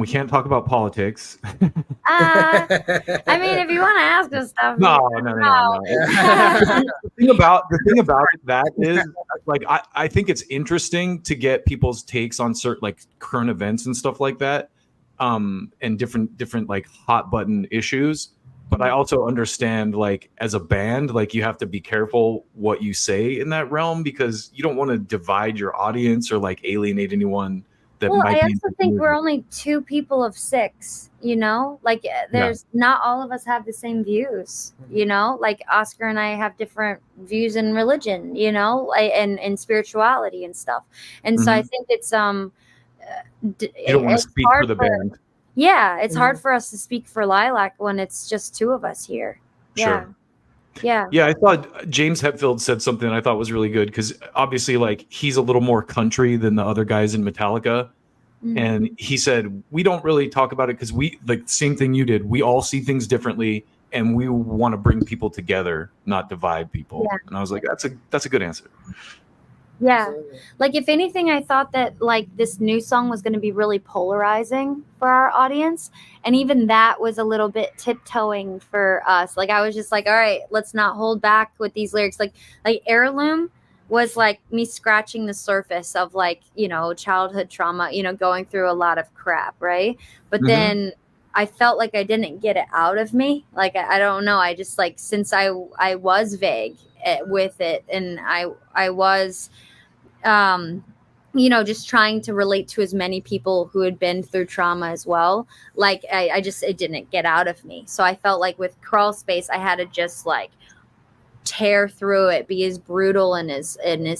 we can't talk about politics. I mean, if you want to ask us stuff, No. The thing about that is, like, I think it's interesting to get people's takes on certain, like, current events and stuff like that, and different like hot button issues. But I also understand, like, as a band, like, you have to be careful what you say in that realm, because you don't want to divide your audience or like alienate anyone that well, might I be also think we're only 2 people of 6, like there's not all of us have the same views, like Oscar and I have different views in religion, and spirituality and stuff. And so I think it's you don't want to speak for the band. Yeah, it's hard for us to speak for Lilac when it's just 2 of us here. Sure. Yeah. I thought James Hetfield said something I thought was really good, because obviously, like, he's a little more country than the other guys in Metallica. And he said, we don't really talk about it because we, like, same thing you did. We all see things differently, and we want to bring people together, not divide people. Yeah. And I was like, that's a good answer. Yeah. Like, if anything, I thought that, like, this new song was going to be really polarizing for our audience. And even that was a little bit tiptoeing for us. Like, I was just like, all right, let's not hold back with these lyrics. Like Heirloom was like me scratching the surface of, like, childhood trauma, going through a lot of crap. Right. But then I felt like I didn't get it out of me. Like, I don't know. I just, like, since I was vague with it, and I was, just trying to relate to as many people who had been through trauma as well. Like, it didn't get out of me. So I felt like with Crawl Space, I had to just, like, tear through it, be as brutal and as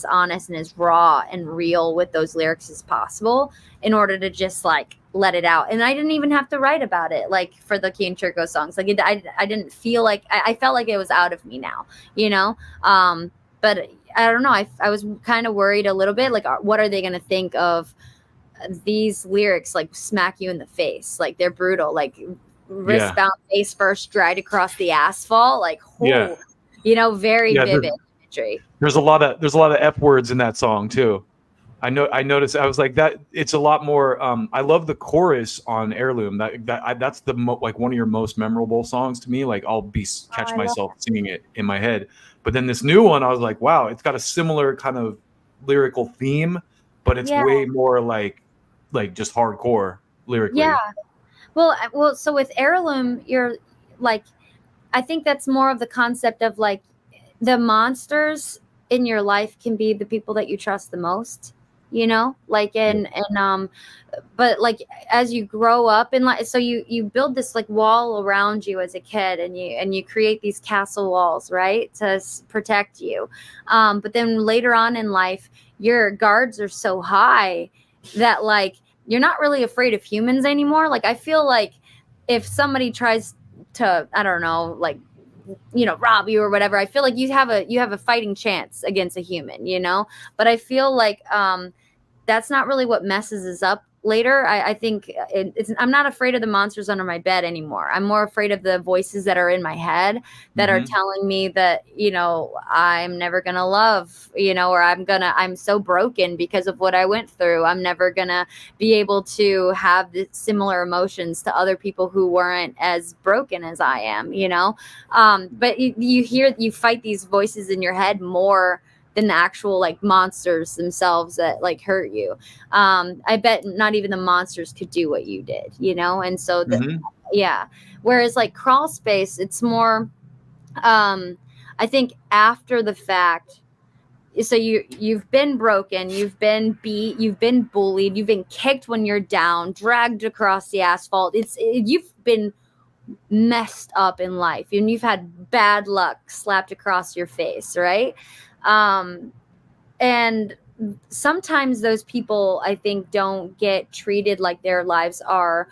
honest and as raw and real with those lyrics as possible, in order to just, like, let it out. And I didn't even have to write about it, like, for the King Chirco songs. Like, I didn't feel like I felt like it was out of me now, but I don't know. I was kind of worried a little bit, like, what are they going to think of these lyrics? Like, smack you in the face. Like, they're brutal, like, wrist bound face first, dragged across the asphalt. Like, very vivid imagery. There's a lot of F words in that song too. I noticed. I was like, that it's a lot more. I love the chorus on Heirloom. That's like one of your most memorable songs to me. Like, I'll catch myself singing it in my head. But then this new one, I was like, wow, it's got a similar kind of lyrical theme, but it's way more like just hardcore lyrically. Yeah. Well, so with Heirloom, you're like, I think that's more of the concept of, like, the monsters in your life can be the people that you trust the most, like, but, like, as you grow up in life, so you build this, like, wall around you as a kid, and you create these castle walls, right, to protect you. But then later on in life, your guards are so high that, like, you're not really afraid of humans anymore. Like, I feel like if somebody tries to, I don't know, like, rob you or whatever, I feel like you have a fighting chance against a human, but I feel like that's not really what messes us up later. I think I'm not afraid of the monsters under my bed anymore. I'm more afraid of the voices that are in my head that are telling me that, I'm never gonna love, or I'm so broken because of what I went through. I'm never gonna be able to have the similar emotions to other people who weren't as broken as I am, but you fight these voices in your head more than the actual, like, monsters themselves that, like, hurt you. I bet not even the monsters could do what you did, and so whereas, like, Crawl Space, it's more I think after the fact. So you've been broken, you've been beat, you've been bullied, you've been kicked when you're down, dragged across the asphalt. You've been messed up in life, and you've had bad luck slapped across your face, right? And sometimes those people, I think, don't get treated like their lives are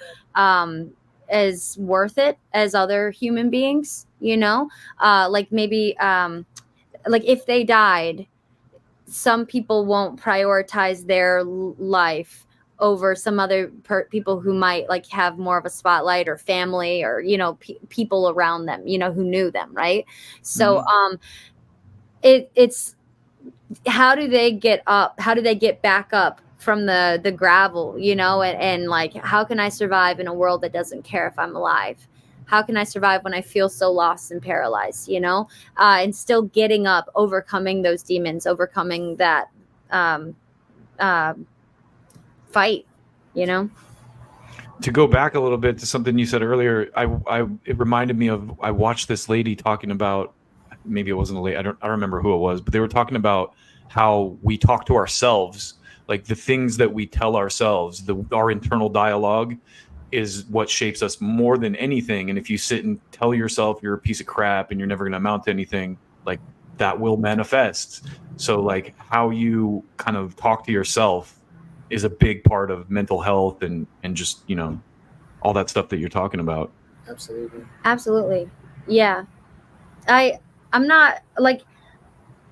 as worth it as other human beings, like, maybe like, if they died, some people won't prioritize their life over some other people who might, like, have more of a spotlight, or family, or people around them, who knew them, right? So it's how do they get up? How do they get back up the gravel, you know, and like, how can I survive in a world that doesn't care if I'm alive? How can I survive when I feel so lost and paralyzed, you know? And still getting up, overcoming those demons, overcoming that fight, you know? To go back a little bit to something you said earlier, it reminded me of, I watched this lady talking about, maybe it wasn't a lady, I don't remember who it was, but they were talking about how we talk to ourselves, like the things that we tell ourselves, our internal dialogue is what shapes us more than anything. And if you sit and tell yourself you're a piece of crap and you're never going to amount to anything, like that will manifest. So like how you kind of talk to yourself is a big part of mental health and just, you know, all that stuff that you're talking about. Absolutely. Yeah. I'm not like,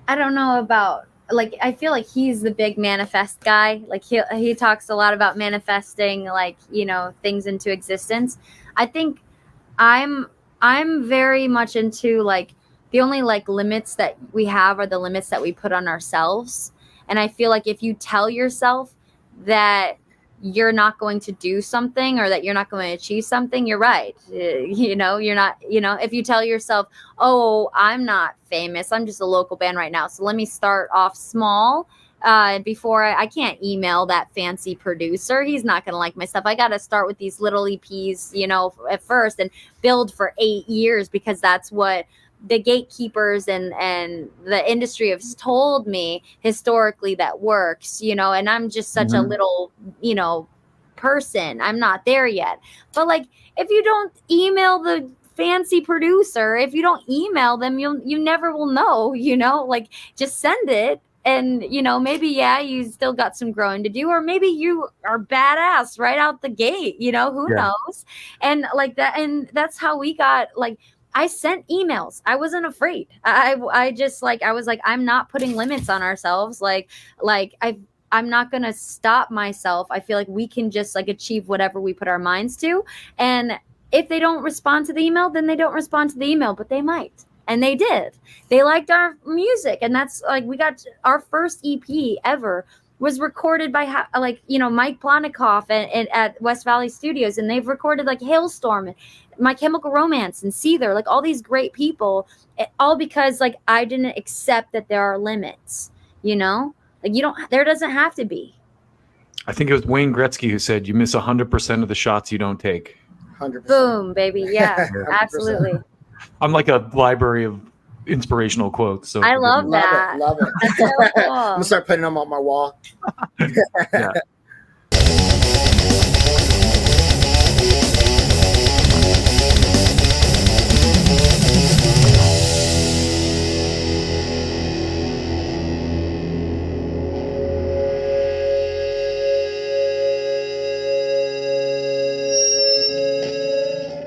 I don't know about, like, I feel like he's the big manifest guy. Like he talks a lot about manifesting, like, you know, things into existence. I think I'm very much into like the only like limits that we have are the limits that we put on ourselves. And I feel like if you tell yourself that you're not going to do something or that you're not going to achieve something, you're right. You know, you're not, you know, if you tell yourself, oh, I'm not famous, I'm just a local band right now, so let me start off small before I can't email that fancy producer. He's not going to like my stuff. I got to start with these little EPs, you know, at first and build for 8 years because that's what the gatekeepers and the industry have told me historically that works, you know, and I'm just such a little, you know, person. I'm not there yet. But like, if you don't email the fancy producer, if you don't email them, you never will know, you know, like just send it. And, you know, maybe, yeah, you still got some growing to do, or maybe you are badass right out the gate, you know, who knows? And like that. And that's how we got, like, I sent emails. I wasn't afraid. I just like, I was like, I'm not putting limits on ourselves. I'm not going to stop myself. I feel like we can just like achieve whatever we put our minds to. And if they don't respond to the email, then they don't respond to the email, but they might. And they did. They liked our music. And that's like, we got our first EP ever was recorded by like, you know, Mike Plonikoff and at West Valley Studios. And they've recorded like Hailstorm and My Chemical Romance and Seether, like all these great people, all because like I didn't accept that there are limits, you know, like there doesn't have to be. I think it was Wayne Gretzky who said, you miss 100% of the shots you don't take. 100%. Boom, baby. Yeah, absolutely. I'm like a library of inspirational quotes. So I love that. Love it. That's so cool. I'm gonna start putting them on my wall. Yeah.